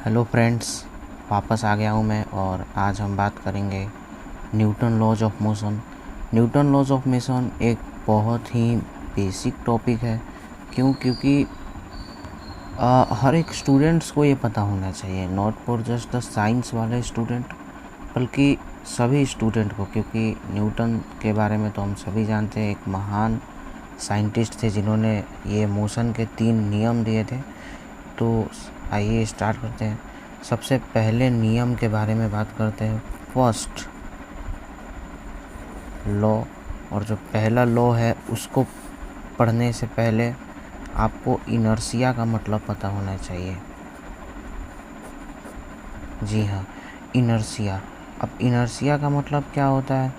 Hello friends, वापस आ गया हूँ मैं और आज हम बात करेंगे Newton laws of motion. Newton laws of motion एक बहुत ही बेसिक टॉपिक है। क्योंकि हर एक स्टूडेंट्स को ये पता होना चाहिए, not for just the science वाले स्टूडेंट बल्कि सभी स्टूडेंट को। क्योंकि न्यूटन के बारे में तो हम सभी जानते हैं, एक महान साइंटिस्ट थे जिन्होंने ये मोशन के 3 नियम दिए थे। तो आइए स्टार्ट करते हैं। सबसे पहले नियम के बारे में बात करते हैं, फर्स्ट लॉ। और जो पहला लॉ है उसको पढ़ने से पहले आपको इनर्शिया का मतलब पता होना चाहिए। जी हाँ, इनर्शिया। अब इनर्शिया का मतलब क्या होता है?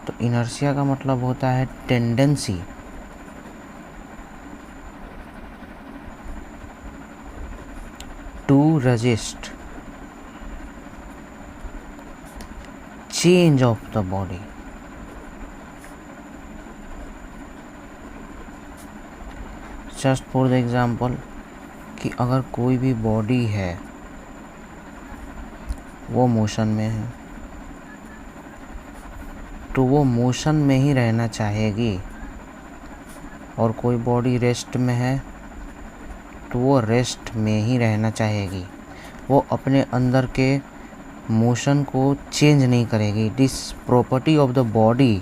तो इनर्शिया का मतलब होता है tendency to resist change of the body. Just for the example कि अगर कोई भी बॉडी है वो मोशन में है तो वो मोशन में ही रहना चाहेगी, और कोई बॉडी रेस्ट में है तो वो रेस्ट में ही रहना चाहेगी। वो अपने अंदर के मोशन को चेंज नहीं करेगी। This property of the body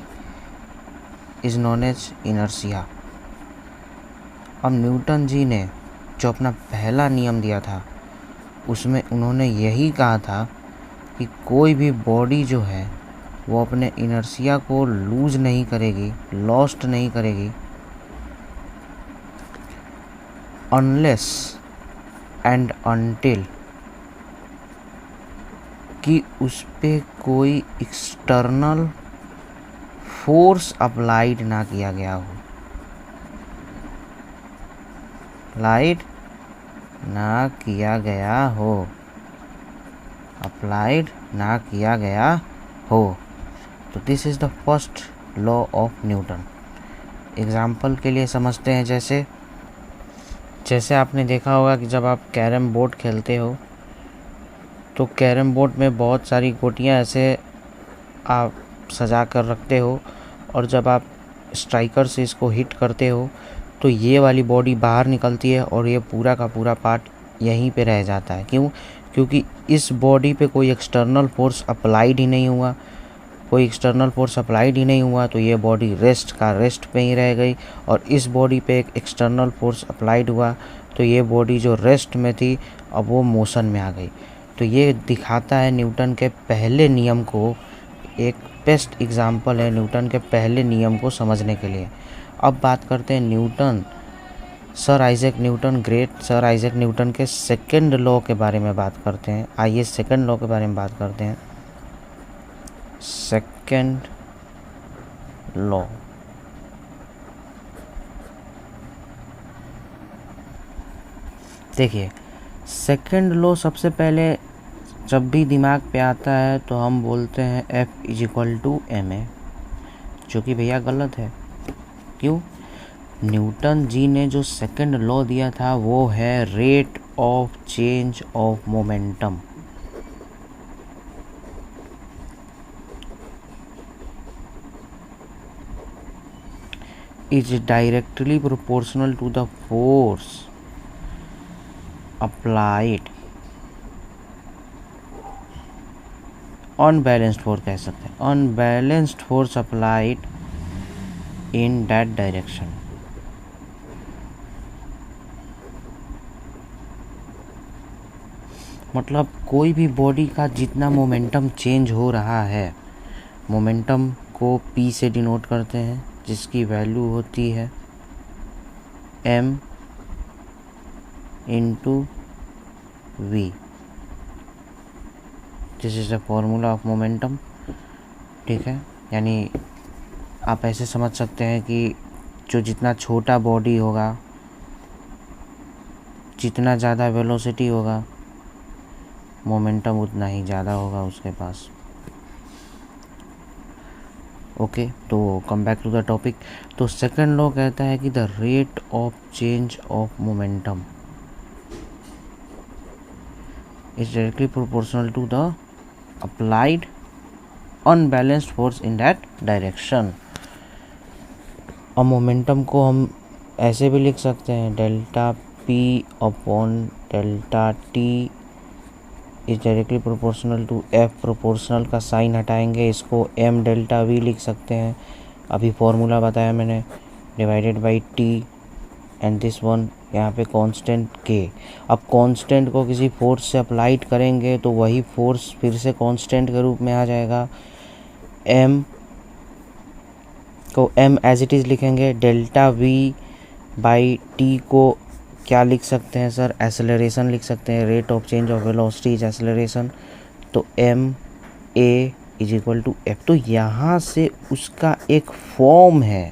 is known as inertia. अब न्यूटन जी ने जो अपना पहला नियम दिया था उसमें उन्होंने यही कहा था कि कोई भी बॉडी जो है वो अपने इनर्शिया को लूज नहीं करेगी, लॉस्ट नहीं करेगी, अनलेस एंड अनटिल कि उस पे कोई एक्सटर्नल फोर्स अप्लाइड ना किया गया हो। अप्लाइड ना किया गया हो, अप्लाइड ना किया गया हो। तो this is the first law of Newton. Example के लिए समझते हैं, जैसे आपने देखा होगा कि जब आप कैरम बोर्ड खेलते हो तो कैरम बोर्ड में बहुत सारी गोटियां ऐसे आप सजा कर रखते हो, और जब आप स्ट्राइकर से इसको हिट करते हो तो ये वाली बॉडी बाहर निकलती है और ये पूरा का पूरा पार्ट यहीं पे रह जाता है। क्यों? क्योंकि इस बॉडी पे कोई एक्सटर्नल फोर्स अप्लाइड ही नहीं हुआ। कोई एक्सटर्नल फोर्स अप्लाइड ही नहीं हुआ तो ये बॉडी रेस्ट पे ही रह गई, और इस बॉडी पे एक एक्सटर्नल फोर्स अप्लाइड हुआ तो ये बॉडी जो रेस्ट में थी अब वो मोशन में आ गई। तो ये दिखाता है न्यूटन के पहले नियम को, एक बेस्ट एग्जाम्पल है न्यूटन के पहले नियम को समझने के लिए। अब बात करते हैं sir Isaac Newton, great sir Isaac Newton के सेकंड लॉ के बारे में बात करते हैं। आइए सेकंड लॉ के बारे में बात करते हैं। सेकंड लॉ, देखिए सेकंड लॉ सबसे पहले जब भी दिमाग पे आता है तो हम बोलते हैं F is equal to ma, जो कि भैया गलत है। क्यों? न्यूटन जी ने जो सेकंड लॉ दिया था वो है rate of change of momentum. Is directly proportional to the force applied, unbalanced force कह सकते हैं, unbalanced force applied in that direction. मतलब कोई भी बॉडी का जितना मोमेंटम चेंज हो रहा है, मोमेंटम को P से डिनोट करते हैं, जिसकी वैल्यू होती है m into v। This is the formula of momentum. ठीक है, यानी आप ऐसे समझ सकते हैं कि जो जितना छोटा बॉडी होगा, जितना ज़्यादा वेलोसिटी होगा, मोमेंटम उतना ही ज़्यादा होगा उसके पास। ओके, तो come back to the topic. तो सेकंड लॉ कहता है कि the rate of change of momentum is directly proportional to the applied unbalanced force in that direction. अब मोमेंटम को हम ऐसे भी लिख सकते हैं, delta P upon delta T is directly proportional to F. Proportional का साइन हटाएंगे, इसको एम डेल्टा वी लिख सकते हैं। अभी फॉर्मूला बताया मैंने, divided by T and this one यहाँ पे कांस्टेंट के। अब कांस्टेंट को किसी फोर्स से अप्लाइड करेंगे तो वही फोर्स फिर से कांस्टेंट के रूप में आ जाएगा। एम को एम एज इट इज़ लिखेंगे, डेल्टा वी बाई टी को क्या लिख सकते हैं सर, एक्सेलरेशन लिख सकते हैं, rate of change of velocity is acceleration. तो M A is equal to F. तो यहाँ से उसका एक फॉर्म है,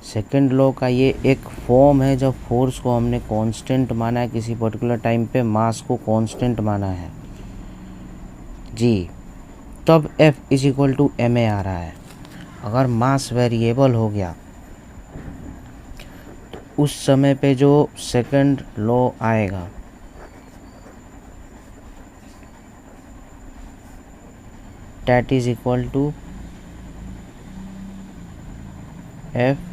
सेकेंड लॉ का ये एक फॉर्म है। जब फोर्स को हमने कांस्टेंट माना है, किसी पर्टिकुलर टाइम पे मास को कांस्टेंट माना है जी, तब F is equal to M A आ रहा है। अगर मास वेरिएबल हो गया तो उस समय पे जो सेकंड लॉ आएगा that is equal to F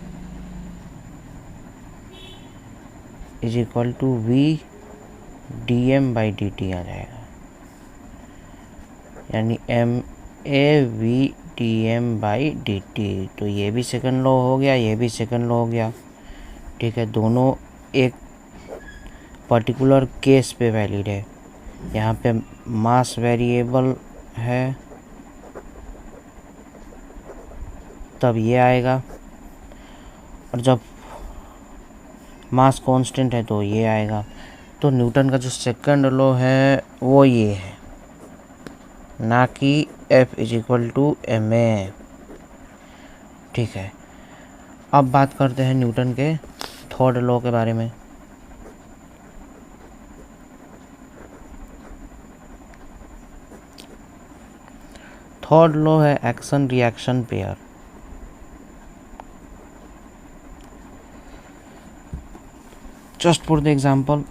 is equal to V D M by D T आ जाएगा, यानी M A V D M by D T. तो ये भी सेकंड लॉ हो गया, ये भी सेकंड लॉ हो गया, ठीक है। दोनों एक पर्टिकुलर केस पे वैलिड है। यहाँ पे मास वेरिएबल है तब ये आएगा, और जब मास कांस्टेंट है तो ये आएगा। तो न्यूटन का जो सेकंड लॉ है वो ये है, ना कि F is equal to M A, ठीक है। अब बात करते हैं न्यूटन के थर्ड लॉ के बारे में। थर्ड लॉ है action reaction pair. Just for the example,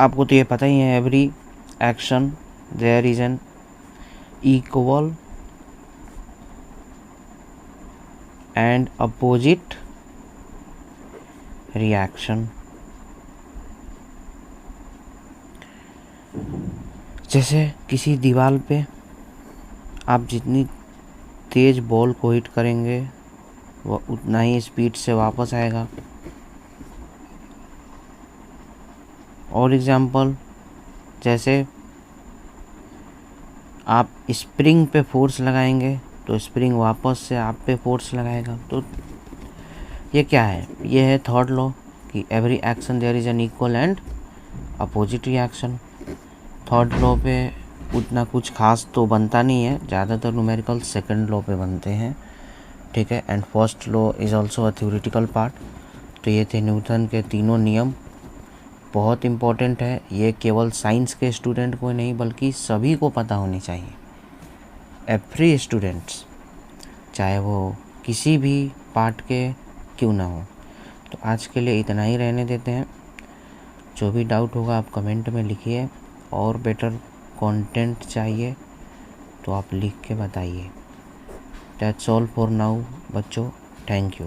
आपको तो ये पता ही है, every action there is an equal and opposite reaction. जैसे किसी दीवार पे आप जितनी तेज बॉल को हिट करेंगे वो उतना ही स्पीड से वापस आएगा। और एग्जाम्पल, जैसे आप स्प्रिंग पे फोर्स लगाएंगे तो स्प्रिंग वापस से आप पे फोर्स लगाएगा। तो ये क्या है, ये है थर्ड लॉ कि every action there is an equal and opposite reaction. Third law पे उतना कुछ खास तो बनता नहीं है, ज़्यादातर न्यूमेरिकल सेकंड लॉ पे बनते हैं, ठीक है। And first law is also a theoretical part. तो ये थे न्यूटन के तीनों नियम, बहुत इम्पोर्टेंट है। ये केवल साइंस के स्टूडेंट को नहीं बल्कि सभी को पता होनी चाहिए, एवरी स्टूडेंट्स, चाहे वो किसी भी पार्ट के क्यों ना हो। तो आज के लिए इतना ही रहने देते हैं। जो भी डाउट होगा आप कमेंट में लिखिए, और बेटर कंटेंट चाहिए तो आप लिख के बताइए। दैट्स ऑल फॉर नाउ बच्चों, थैंक यू।